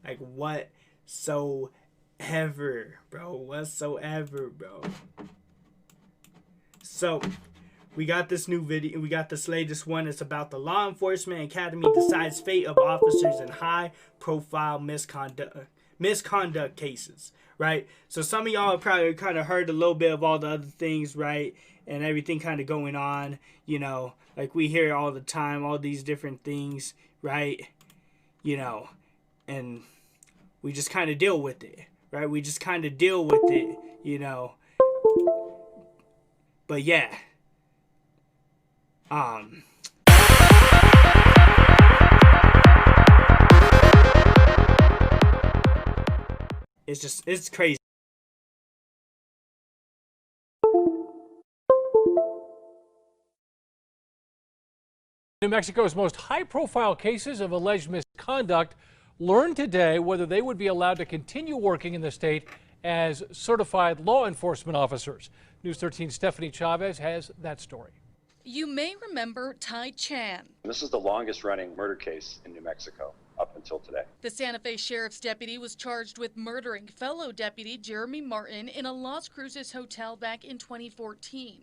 Like whatsoever, bro. So we got this new video. We got this latest one. It's about the Law Enforcement Academy decides fate of officers in high-profile misconduct cases. Right. So some of y'all probably kind of heard a little bit of all the other things, right, and everything kind of going on. You know, like we hear all the time, all these different things, right? You know, and we just kind of deal with it, right? We just kind of deal with it, you know. But yeah. It's crazy. New Mexico's most high-profile cases of alleged misconduct learned today whether they would be allowed to continue working in the state as certified law enforcement officers. News 13's Stephanie Chavez has that story. You may remember Ty Chan. This is the longest running murder case in New Mexico up until today. The Santa Fe Sheriff's deputy was charged with murdering fellow deputy Jeremy Martin in a Las Cruces hotel back in 2014.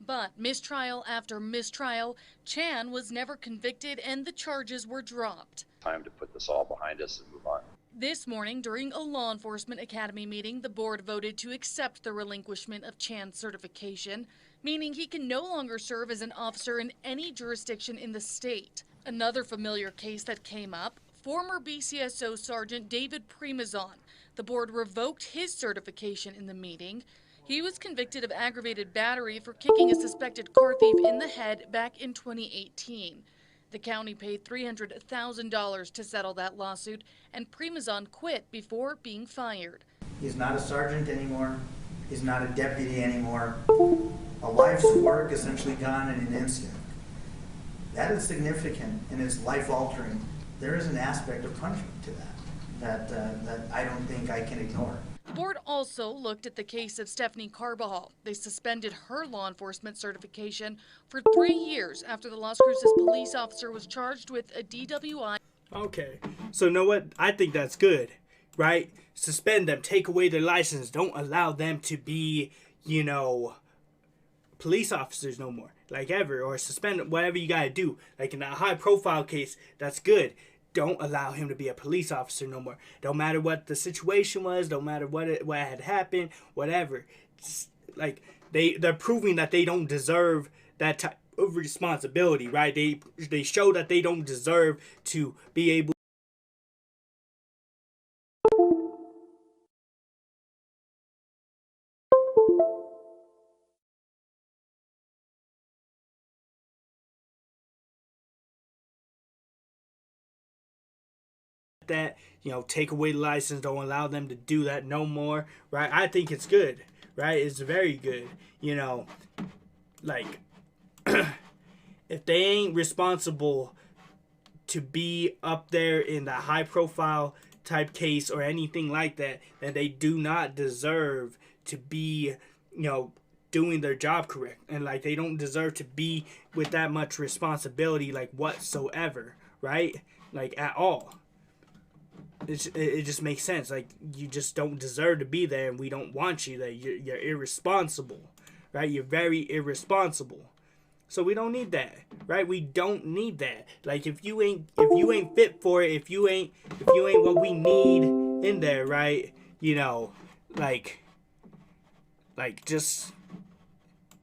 But mistrial after mistrial, Chan was never convicted and the charges were dropped. Time to put this all behind us and move on. This morning, during a Law Enforcement Academy meeting, the board voted to accept the relinquishment of Chan's certification, meaning he can no longer serve as an officer in any jurisdiction in the state. Another familiar case that came up, former BCSO Sergeant David Primazon. The board revoked his certification in the meeting. He was convicted of aggravated battery for kicking a suspected car thief in the head back in 2018. The county paid $300,000 to settle that lawsuit, and Primazon quit before being fired. He's not a sergeant anymore. He's not a deputy anymore. A life's work essentially gone in an instant. That is significant and is life-altering. There is an aspect of punishment to that I don't think I can ignore. The board also looked at the case of Stephanie Carbajal. They suspended her law enforcement certification for 3 years after the Las Cruces police officer was charged with a DWI. Okay, so you know what? I think that's good, right? Suspend them, take away their license, don't allow them to be, you know, police officers no more, like ever, or suspend whatever you gotta do. Like in that high-profile case, that's good. Don't allow him to be a police officer no more. Don't matter what the situation was. Don't matter what had happened. Whatever. Just, like they're proving that they don't deserve that type of responsibility, right? They show that they don't deserve to be able. That, you know, take away the license, don't allow them to do that no more, right? I think it's good, right? It's very good, you know, like if they ain't responsible to be up there in the high profile type case or anything like that, then they do not deserve to be, you know, doing their job correct, and like they don't deserve to be with that much responsibility, like whatsoever, right? Like at all. It just makes sense. Like, you just don't deserve to be there, and we don't want you there. You're irresponsible, right? You're very irresponsible. So we don't need that, right? We don't need that. Like, if you ain't fit for it, if you ain't what we need in there, right? You know, like just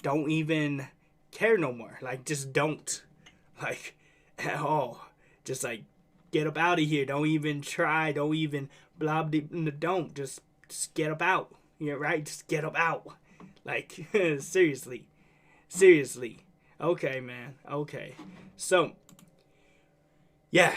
don't even care no more. Like, just don't, like, at all. Just like, get up out of here. Don't even try. Don't even blah, blah, blah. Don't. Just get up out. Yeah, right? Just get up out. Like, seriously. Okay, man. Okay. So, yeah.